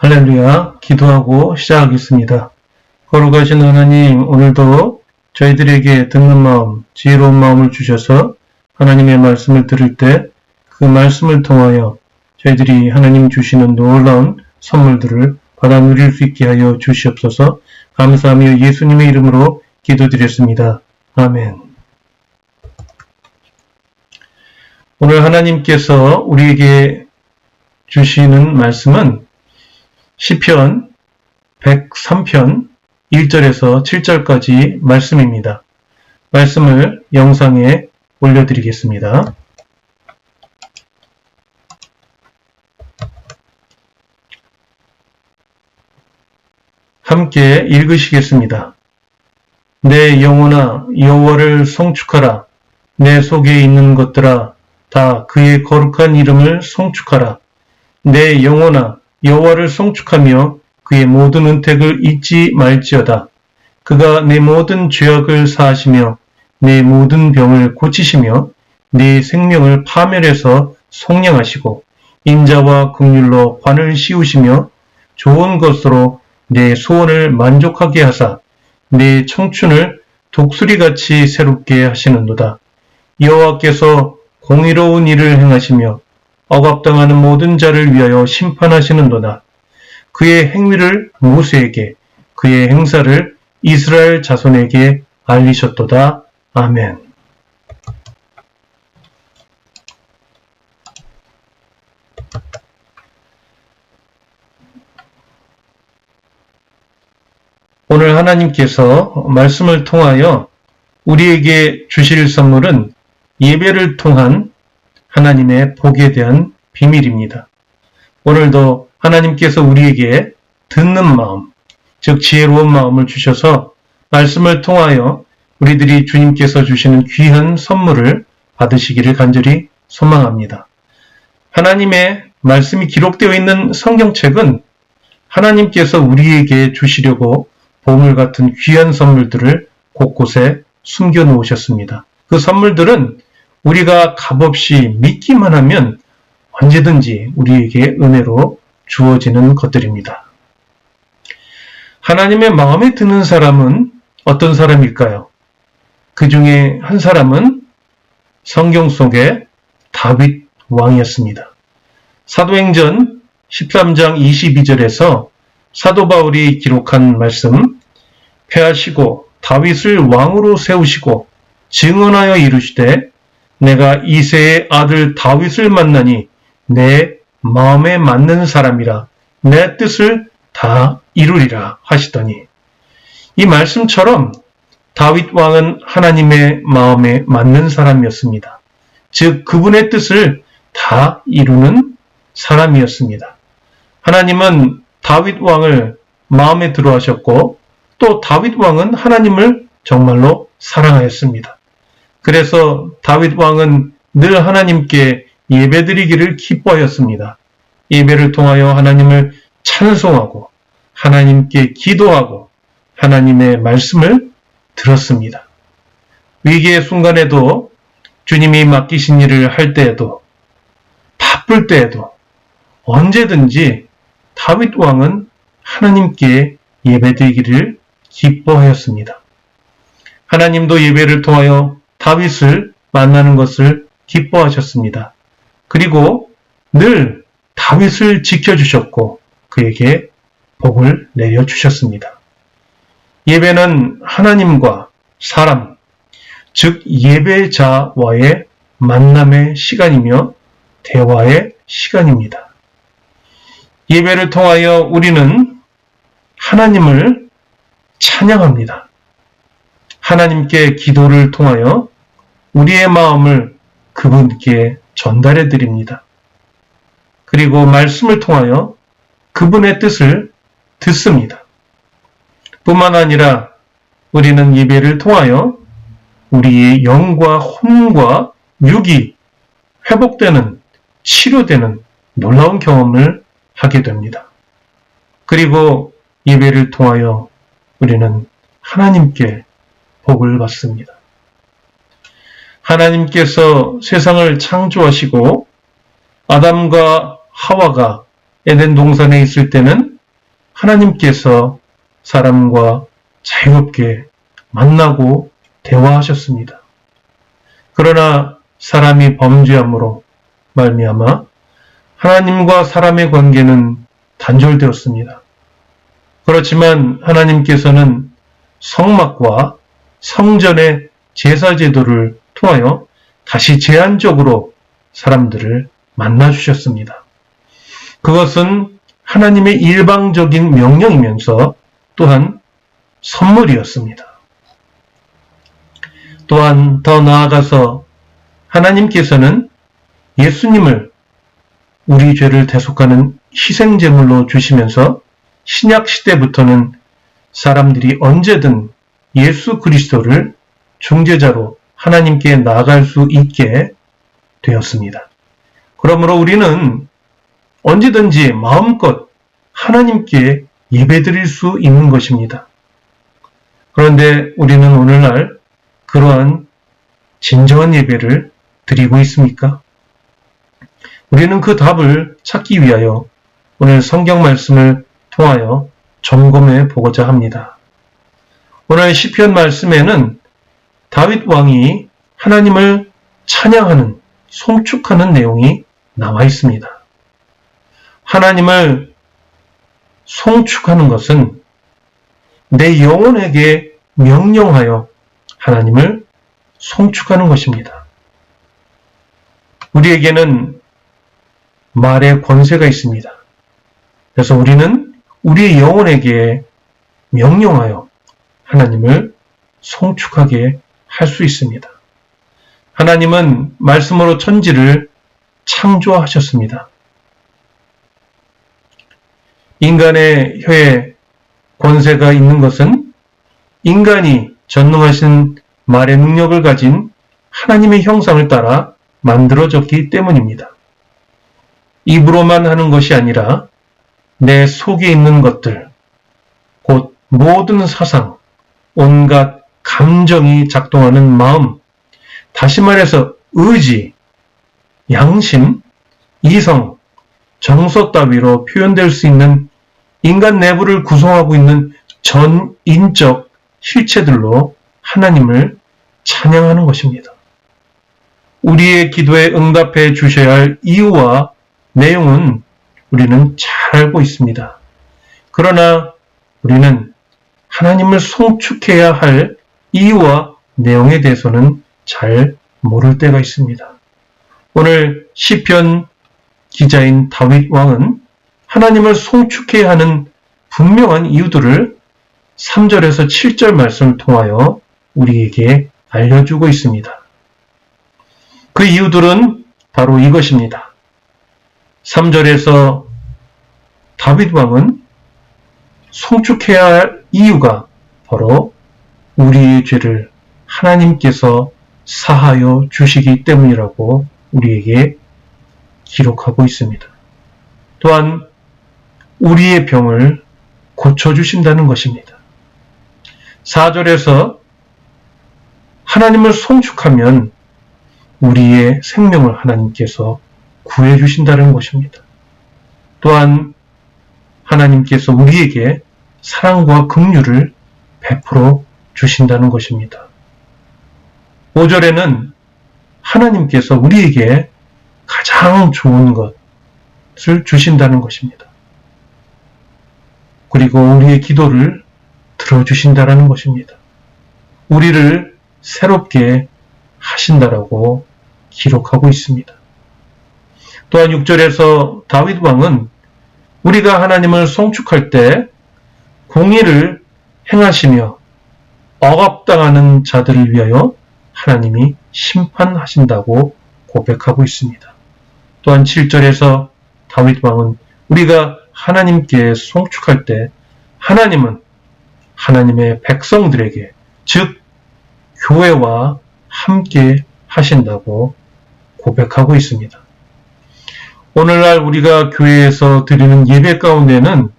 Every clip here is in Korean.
할렐루야, 기도하고 시작하겠습니다. 거룩하신 하나님, 오늘도 저희들에게 듣는 마음, 지혜로운 마음을 주셔서 하나님의 말씀을 들을 때 그 말씀을 통하여 저희들이 하나님 주시는 놀라운 선물들을 받아 누릴 수 있게 하여 주시옵소서. 감사하며 예수님의 이름으로 기도드렸습니다. 아멘. 오늘 하나님께서 우리에게 주시는 말씀은 시편 103편 1절에서 7절까지 말씀입니다. 말씀을 영상에 올려드리겠습니다. 함께 읽으시겠습니다. 내 영혼아 여호와를 송축하라. 내 속에 있는 것들아 다 그의 거룩한 이름을 송축하라. 내 영혼아 여호와를 송축하며 그의 모든 은택을 잊지 말지어다. 그가 내 모든 죄악을 사하시며 내 모든 병을 고치시며 내 생명을 파멸해서 속량하시고 인자와 긍휼로 관을 씌우시며 좋은 것으로 내 소원을 만족하게 하사 내 청춘을 독수리같이 새롭게 하시는도다. 여호와께서 공의로운 일을 행하시며 억압당하는 모든 자를 위하여 심판하시는도다. 그의 행위를 모세에게, 그의 행사를 이스라엘 자손에게 알리셨도다. 아멘. 오늘 하나님께서 말씀을 통하여 우리에게 주실 선물은 예배를 통한 하나님의 복에 대한 비밀입니다. 오늘도 하나님께서 우리에게 듣는 마음, 즉 지혜로운 마음을 주셔서 말씀을 통하여 우리들이 주님께서 주시는 귀한 선물을 받으시기를 간절히 소망합니다. 하나님의 말씀이 기록되어 있는 성경책은 하나님께서 우리에게 주시려고 보물 같은 귀한 선물들을 곳곳에 숨겨 놓으셨습니다. 그 선물들은 우리가 값없이 믿기만 하면 언제든지 우리에게 은혜로 주어지는 것들입니다. 하나님의 마음에 드는 사람은 어떤 사람일까요? 그 중에 한 사람은 성경 속의 다윗 왕이었습니다. 사도행전 13장 22절에서 사도 바울이 기록한 말씀, 패하시고 다윗을 왕으로 세우시고 증언하여 이르시되 내가 이새의 아들 다윗을 만나니 내 마음에 맞는 사람이라 내 뜻을 다 이루리라 하시더니, 이 말씀처럼 다윗 왕은 하나님의 마음에 맞는 사람이었습니다. 즉 그분의 뜻을 다 이루는 사람이었습니다. 하나님은 다윗 왕을 마음에 들어 하셨고 또 다윗 왕은 하나님을 정말로 사랑하였습니다. 그래서 다윗 왕은 늘 하나님께 예배드리기를 기뻐하였습니다. 예배를 통하여 하나님을 찬송하고 하나님께 기도하고 하나님의 말씀을 들었습니다. 위기의 순간에도 주님이 맡기신 일을 할 때에도 바쁠 때에도 언제든지 다윗 왕은 하나님께 예배드리기를 기뻐하였습니다. 하나님도 예배를 통하여 다윗을 만나는 것을 기뻐하셨습니다. 그리고 늘 다윗을 지켜주셨고 그에게 복을 내려주셨습니다. 예배는 하나님과 사람, 즉 예배자와의 만남의 시간이며 대화의 시간입니다. 예배를 통하여 우리는 하나님을 찬양합니다. 하나님께 기도를 통하여 우리의 마음을 그분께 전달해 드립니다. 그리고 말씀을 통하여 그분의 뜻을 듣습니다. 뿐만 아니라 우리는 예배를 통하여 우리의 영과 혼과 육이 회복되는, 치료되는 놀라운 경험을 하게 됩니다. 그리고 예배를 통하여 우리는 하나님께 복을 받습니다. 하나님께서 세상을 창조하시고 아담과 하와가 에덴 동산에 있을 때는 하나님께서 사람과 자유롭게 만나고 대화하셨습니다. 그러나 사람이 범죄함으로 말미암아 하나님과 사람의 관계는 단절되었습니다. 그렇지만 하나님께서는 성막과 성전의 제사 제도를 통하여 다시 제한적으로 사람들을 만나주셨습니다. 그것은 하나님의 일방적인 명령이면서 또한 선물이었습니다. 또한 더 나아가서 하나님께서는 예수님을 우리 죄를 대속하는 희생제물로 주시면서 신약 시대부터는 사람들이 언제든 예수 그리스도를 중재자로 하나님께 나아갈 수 있게 되었습니다. 그러므로 우리는 언제든지 마음껏 하나님께 예배드릴 수 있는 것입니다. 그런데 우리는 오늘날 그러한 진정한 예배를 드리고 있습니까? 우리는 그 답을 찾기 위하여 오늘 성경 말씀을 통하여 점검해 보고자 합니다. 오늘 시편 말씀에는 다윗 왕이 하나님을 찬양하는, 송축하는 내용이 나와 있습니다. 하나님을 송축하는 것은 내 영혼에게 명령하여 하나님을 송축하는 것입니다. 우리에게는 말의 권세가 있습니다. 그래서 우리는 우리의 영혼에게 명령하여 하나님을 송축하게 할 수 있습니다. 하나님은 말씀으로 천지를 창조하셨습니다. 인간의 혀에 권세가 있는 것은 인간이 전능하신 말의 능력을 가진 하나님의 형상을 따라 만들어졌기 때문입니다. 입으로만 하는 것이 아니라 내 속에 있는 것들, 곧 모든 사상, 온갖 감정이 작동하는 마음, 다시 말해서 의지, 양심, 이성, 정서 따위로 표현될 수 있는 인간 내부를 구성하고 있는 전인적 실체들로 하나님을 찬양하는 것입니다. 우리의 기도에 응답해 주셔야 할 이유와 내용은 우리는 잘 알고 있습니다. 그러나 우리는 하나님을 송축해야 할 이유와 내용에 대해서는 잘 모를 때가 있습니다. 오늘 시편 기자인 다윗 왕은 하나님을 송축해야 하는 분명한 이유들을 3절에서 7절 말씀을 통하여 우리에게 알려주고 있습니다. 그 이유들은 바로 이것입니다. 3절에서 다윗 왕은 송축해야 할 이유가 바로 우리의 죄를 하나님께서 사하여 주시기 때문이라고 우리에게 기록하고 있습니다. 또한 우리의 병을 고쳐주신다는 것입니다. 4절에서 하나님을 송축하면 우리의 생명을 하나님께서 구해주신다는 것입니다. 또한 하나님께서 우리에게 사랑과 긍휼을 베풀어 주신다는 것입니다. 5절에는 하나님께서 우리에게 가장 좋은 것을 주신다는 것입니다. 그리고 우리의 기도를 들어주신다는 것입니다. 우리를 새롭게 하신다라고 기록하고 있습니다. 또한 6절에서 다윗 왕은 우리가 하나님을 송축할 때 공의를 행하시며 억압당하는 자들을 위하여 하나님이 심판하신다고 고백하고 있습니다. 또한 7절에서 다윗 왕은 우리가 하나님께 송축할 때 하나님은 하나님의 백성들에게, 즉 교회와 함께 하신다고 고백하고 있습니다. 오늘날 우리가 교회에서 드리는 예배 가운데는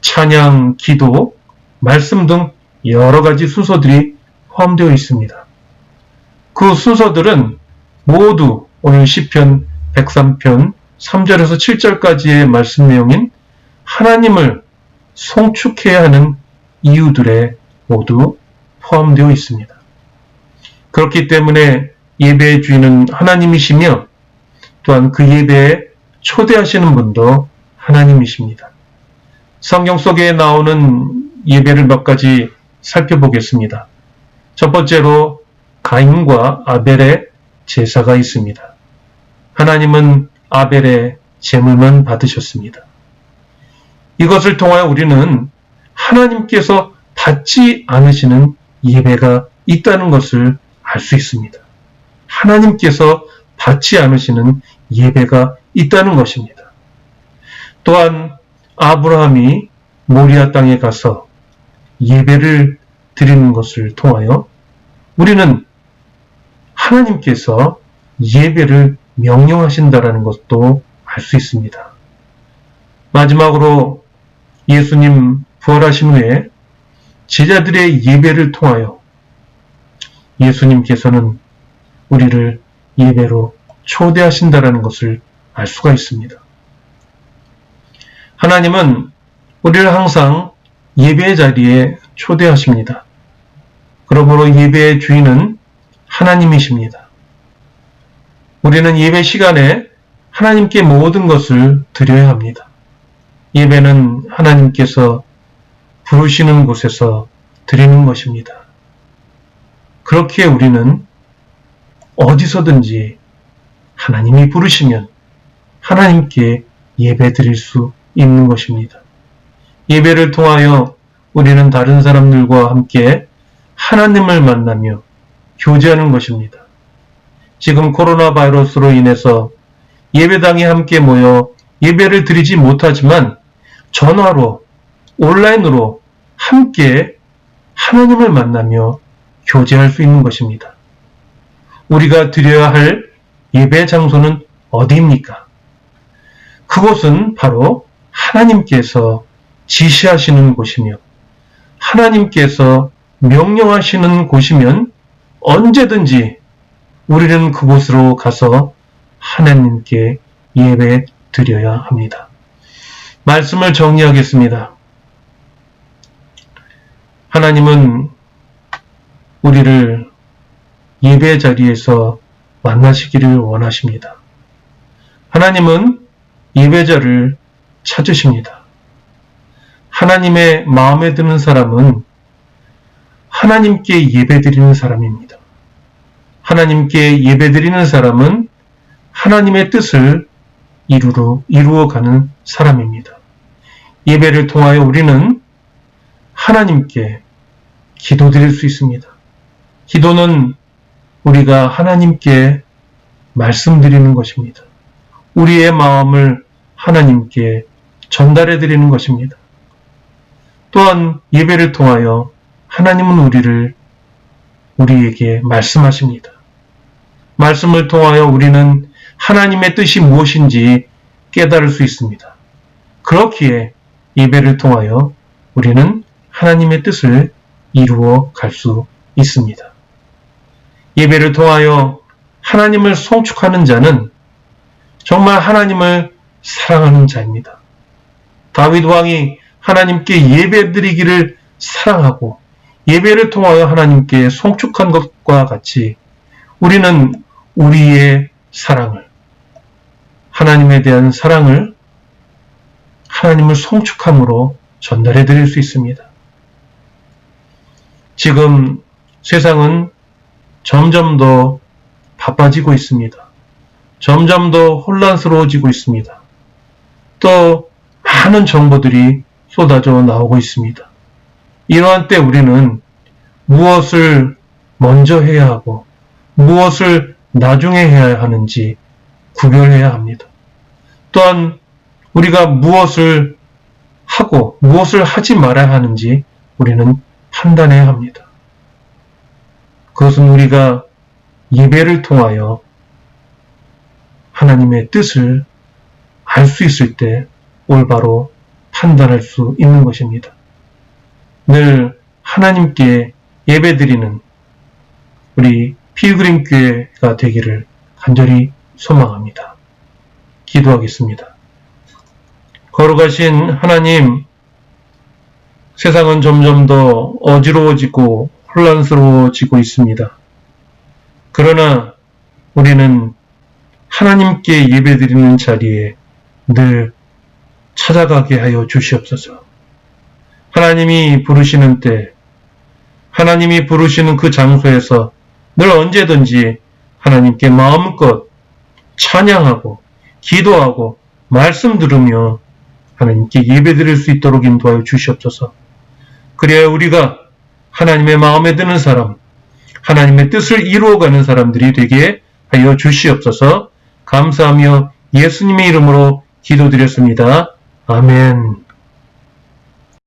찬양, 기도, 말씀 등 여러 가지 순서들이 포함되어 있습니다. 그 순서들은 모두 오늘 시편 103편 3절에서 7절까지의 말씀 내용인 하나님을 송축해야 하는 이유들에 모두 포함되어 있습니다. 그렇기 때문에 예배의 주인은 하나님이시며 또한 그 예배에 초대하시는 분도 하나님이십니다. 성경 속에 나오는 예배를 몇 가지 살펴보겠습니다. 첫 번째로 가인과 아벨의 제사가 있습니다. 하나님은 아벨의 제물만 받으셨습니다. 이것을 통하여 우리는 하나님께서 받지 않으시는 예배가 있다는 것을 알 수 있습니다. 하나님께서 받지 않으시는 예배가 있다는 것입니다. 또한 아브라함이 모리아 땅에 가서 예배를 드리는 것을 통하여 우리는 하나님께서 예배를 명령하신다는 것도 알 수 있습니다. 마지막으로 예수님 부활하신 후에 제자들의 예배를 통하여 예수님께서는 우리를 예배로 초대하신다는 것을 알 수가 있습니다. 하나님은 우리를 항상 예배의 자리에 초대하십니다. 그러므로 예배의 주인은 하나님이십니다. 우리는 예배 시간에 하나님께 모든 것을 드려야 합니다. 예배는 하나님께서 부르시는 곳에서 드리는 것입니다. 그렇기에 우리는 어디서든지 하나님이 부르시면 하나님께 예배 드릴 수 있는 것입니다. 예배를 통하여 우리는 다른 사람들과 함께 하나님을 만나며 교제하는 것입니다. 지금 코로나 바이러스로 인해서 예배당에 함께 모여 예배를 드리지 못하지만 전화로, 온라인으로 함께 하나님을 만나며 교제할 수 있는 것입니다. 우리가 드려야 할 예배 장소는 어디입니까? 그곳은 바로 하나님께서 지시하시는 곳이며 하나님께서 명령하시는 곳이면 언제든지 우리는 그곳으로 가서 하나님께 예배 드려야 합니다. 말씀을 정리하겠습니다. 하나님은 우리를 예배 자리에서 만나시기를 원하십니다. 하나님은 예배자를 찾으십니다. 하나님의 마음에 드는 사람은 하나님께 예배드리는 사람입니다. 하나님께 예배드리는 사람은 하나님의 뜻을 이루어가는 사람입니다. 예배를 통하여 우리는 하나님께 기도드릴 수 있습니다. 기도는 우리가 하나님께 말씀드리는 것입니다. 우리의 마음을 하나님께 전달해 드리는 것입니다. 또한 예배를 통하여 하나님은 우리에게 말씀하십니다. 말씀을 통하여 우리는 하나님의 뜻이 무엇인지 깨달을 수 있습니다. 그렇기에 예배를 통하여 우리는 하나님의 뜻을 이루어 갈 수 있습니다. 예배를 통하여 하나님을 송축하는 자는 정말 하나님을 사랑하는 자입니다. 다윗 왕이 하나님께 예배드리기를 사랑하고 예배를 통하여 하나님께 송축한 것과 같이 우리는 우리의 사랑을, 하나님에 대한 사랑을 하나님을 송축함으로 전달해 드릴 수 있습니다. 지금 세상은 점점 더 바빠지고 있습니다. 점점 더 혼란스러워지고 있습니다. 또 많은 정보들이 쏟아져 나오고 있습니다. 이러한 때 우리는 무엇을 먼저 해야 하고 무엇을 나중에 해야 하는지 구별해야 합니다. 또한 우리가 무엇을 하고 무엇을 하지 말아야 하는지 우리는 판단해야 합니다. 그것은 우리가 예배를 통하여 하나님의 뜻을 알 수 있을 때 올바로 판단할 수 있는 것입니다. 늘 하나님께 예배드리는 우리 필그림 교회가 되기를 간절히 소망합니다. 기도하겠습니다. 거룩하신 하나님, 세상은 점점 더 어지러워지고 혼란스러워지고 있습니다. 그러나 우리는 하나님께 예배드리는 자리에 늘 찾아가게 하여 주시옵소서. 하나님이 부르시는 때, 하나님이 부르시는 그 장소에서 늘 언제든지 하나님께 마음껏 찬양하고 기도하고 말씀 들으며 하나님께 예배드릴 수 있도록 인도하여 주시옵소서. 그래야 우리가 하나님의 마음에 드는 사람, 하나님의 뜻을 이루어가는 사람들이 되게 하여 주시옵소서. 감사하며 예수님의 이름으로 기도드렸습니다. 아멘.